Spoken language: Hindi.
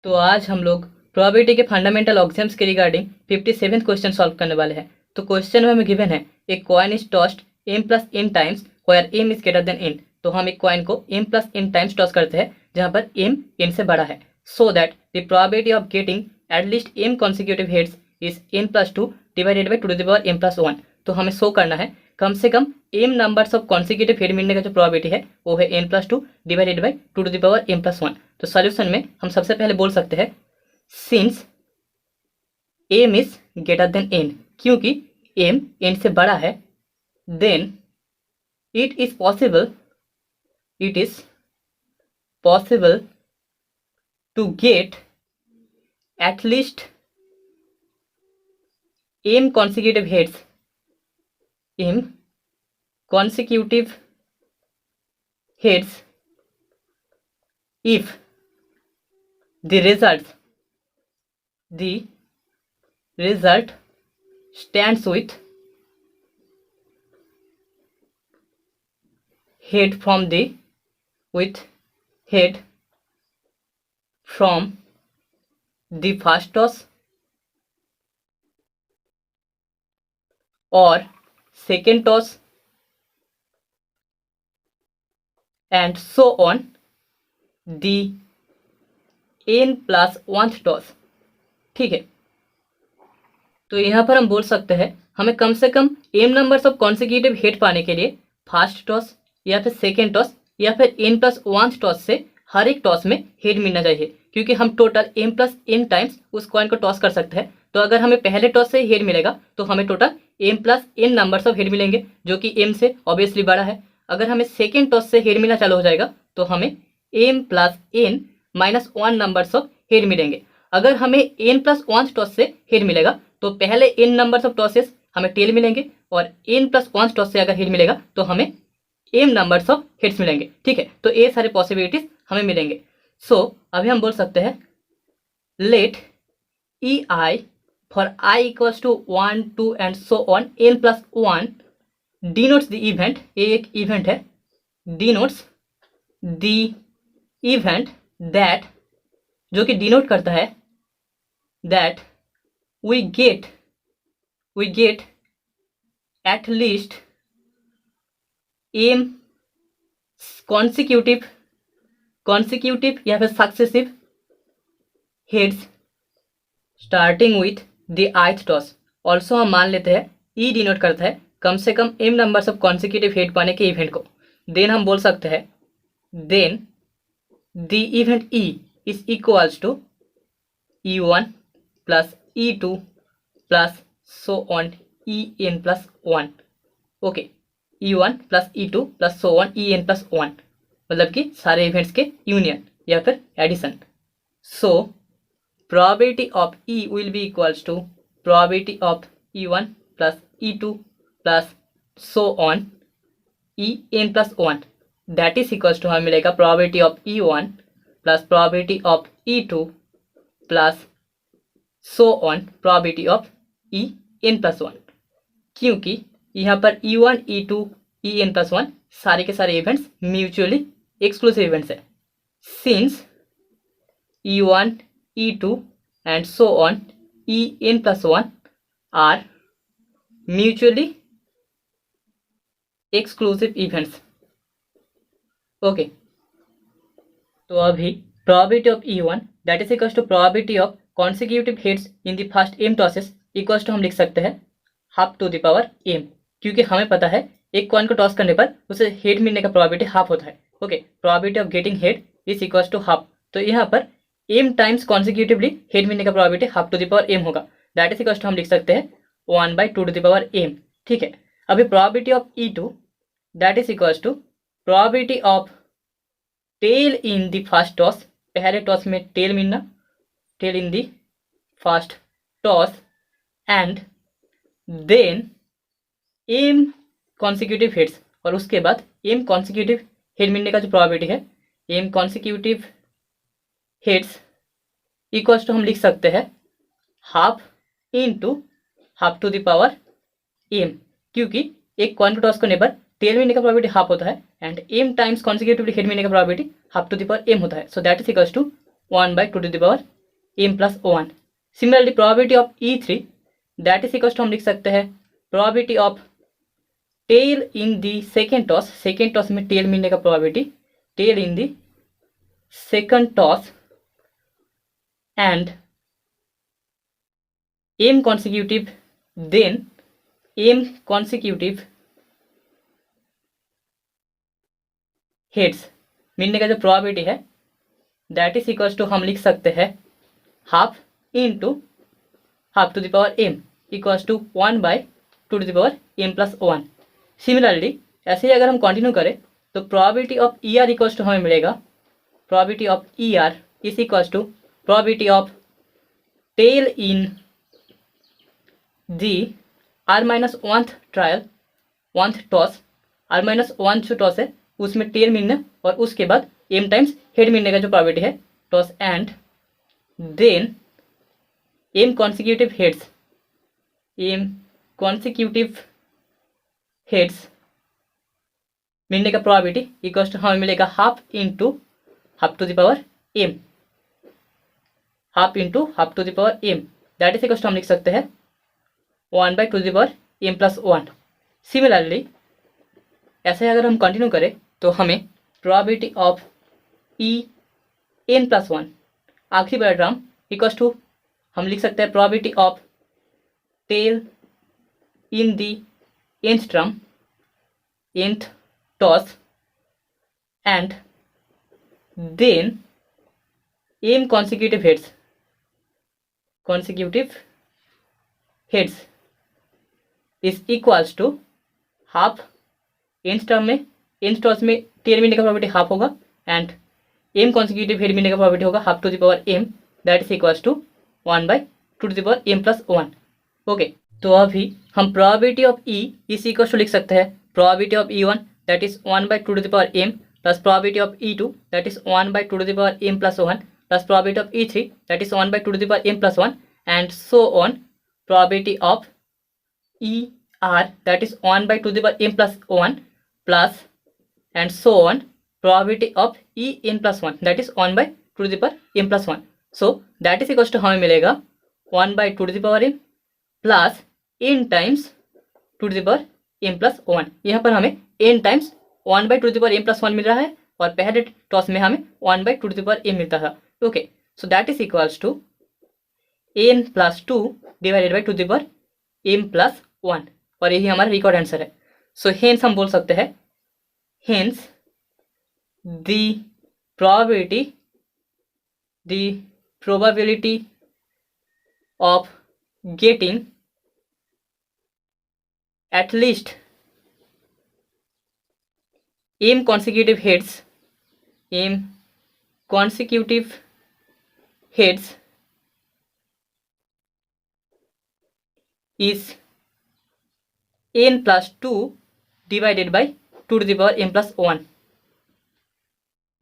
तो आज हम लोग प्रोबेबिलिटी के फंडामेंटल ऑक्सियम्स के रिगार्डिंग 57th क्वेश्चन सॉल्व करने वाले हैं। तो क्वेश्चन में हमें गिवन है एक coin is tossed m plus n times where m is greater than n। तो हम एक कॉइन को m plus n times toss करते हैं जहां पर m n से बड़ा है, so that the probability of getting at least m consecutive heads is n plus 2 divided by 2 to the power m plus 1। तो हमें शो करना है कम से कम m numbers of consecutive head मिलने का जो प्रोबेबिलिटी है वो है n plus 2 divided by 2 to the power m plus 1। तो सॉल्यूशन में हम सबसे पहले बोल सकते हैं since m is greater than n, क्योंकि m n से बड़ा है, then it is possible to get at least m consecutive heads if the result stands with head from the first toss or second toss and so on the n plus 1th toss। ठीक है, तो यहाँ पर हम बोल सकते हैं हमें कम से कम m numbers of consecutive head पाने के लिए फर्स्ट टॉस या फिर सेकेंड टॉस या फिर n प्लस 1 टॉस से हर एक टॉस में हेड मिलना चाहिए, क्योंकि हम total m plus n times उस कॉइन को टॉस कर सकते हैं। तो अगर हमें पहले टॉस से हेड मिलेगा तो हमें total m plus n numbers of head मिलेंगे, जो कि m से ऑब्वियसली बड़ा है। अगर हमें सेकेंड टॉस से हेड मिलना चालू हो जाएगा तो हमें m plus n minus 1 numbers of head मिलेंगे। अगर हमें n प्लस 1 टॉस से हेड मिलेगा तो पहले n नंबर्स ऑफ टॉसेस हमें टेल मिलेंगे, और n प्लस 1 टॉस से अगर हेड मिलेगा तो हमें m नंबर्स ऑफ हेड्स मिलेंगे। ठीक है, तो ये सारे पॉसिबिलिटीज हमें मिलेंगे। सो अभी हम बोल सकते हैं late ei for I equals to 1, 2 and so on n plus 1 denotes the event, ये एक इवेंट है, denotes the event that, जो कि डिनोट करता है that we get at least m consecutive या फिर successive heads starting with the ith toss. Also हम मान लेते हैं ई डिनोट करता है कम से कम m numbers of consecutive head पाने के इवेंट को। देन हम बोल सकते हैं then the event e is equals to e1 plus e2 plus so on en plus 1। Okay, e1 plus e2 plus so on en plus 1, मतलब कि सारे इवेंट्स के यूनियन या फिर addition. So probability of E will be equals to probability of E1 plus E2 plus so on En plus 1, that is equals to हमें मिलेगा probability of E1 plus probability of E2 plus so on probability of En plus 1, क्योंकि यहाँ पर E1 E2 En plus 1 सारे के सारे इवेंट्स म्यूचुअली एक्सक्लूसिव इवेंट्स है। Since E1 E2 and so on En plus 1 are mutually exclusive events। Okay, तो अभी probability of E1 that is equals to probability of consecutive heads in the first m tosses equals to हम लिख सकते हैं half to the power m, क्योंकि हमें पता है एक कॉइन को टॉस करने पर उसे हेड मिलने का प्रोबेबिलिटी हाफ होता है। Okay, probability of getting head is equals to half, तो यहाँ पर m टाइम्स कॉन्सिक्यूटिवली हेड मिलने का probability half to the power m होगा, दैट इज इक्वल्स टू हम लिख सकते हैं 1 by 2 to the power m। ठीक है, अभी probability of E2 that is equals to probability of tail in the first toss, पहले टॉस में टेल मिलना, tail in the first toss, and then m consecutive heads, और उसके बाद m कॉन्सिक्यूटिव हेड मिलने का जो प्रोबेबिलिटी है m consecutive heads equals to हम लिख सकते हैं half into half to the power m, क्योंकि एक कॉइन को टॉस करने पर टेल मिलने का प्रोबेबिलिटी हाफ होता है and m times consecutively head मिलने का probability half to the power m होता है। So that is equals to 1 by 2 to the power m plus 1। Similarly probability of E3 that is equal to हम लिख सकते हैं probability of tail in the second toss में टेल मिलने का probability, tail in the second toss and m consecutive, then m consecutive heads मिलने का जो प्रोबेबिलिटी है दैट इज इक्वल्स टू हम लिख सकते हैं half into half to the power m equals to 1/2 to the power m plus 1। Similarly ऐसे ही अगर हम कंटिन्यू करें तो probability of E R equals to हमें मिलेगा probability of E R is equals to probability of tail in the r-1th trial 1th toss, r-1 जो टॉस है उसमें टेल मिलने और उसके बाद m टाइम्स हेड मिलने का जो प्रोबेबिलिटी है toss and then m consecutive heads, m consecutive heads मिलने का प्रोबेबिलिटी इक्वल्स टू हमें मिलेगा half into half to the power m, half into half to the power m that is equals to हम लिख सकते हैं 1/2 the power m plus 1। Similarly ऐसे अगर हम कंटिन्यू करें तो हमें probability of E n plus 1 आखिरी वाला टर्म इक्वल्स टू हम लिख सकते हैं probability of tail in the nth term, nth toss and then m consecutive heads is equals to half nth term में nth टॉस में टेल मिलने का प्रोबेबिलिटी हाफ होगा एंड m कॉन्सिक्यूटिव हेड मिलने का प्रोबेबिलिटी होगा half to the power m that is equals to 1/2 to the power m plus 1। Okay, तो अभी हम probability of E is equals to लिख सकते हैं probability of E1 that is 1/2 to the power m plus probability of E2 that is 1/2 to the power m plus 1 plus probability of E3 that is 1/2 to the power m plus 1 and so on probability of ER that is 1/2 to the power m plus 1 plus and so on probability of En plus 1 that is 1/2 to the power m plus 1। so that is equals to हमें मिलेगा 1/2 to the power m plus n times 2 to the power m plus 1। यहाँ पर हमें n times 1/2 to the power m plus 1 मिल रहा है और पहले टॉस में हमें 1/2 to the power m मिलता था। Okay, so that is equals to n plus 2 divided by 2 to the power m plus 1 और यही हमारा रिकॉर्ड आंसर है। सो हेंस हम बोल सकते हैं hence the probability of getting eight least m consecutive heads is n plus 2 divided by 2 to the power m plus 1।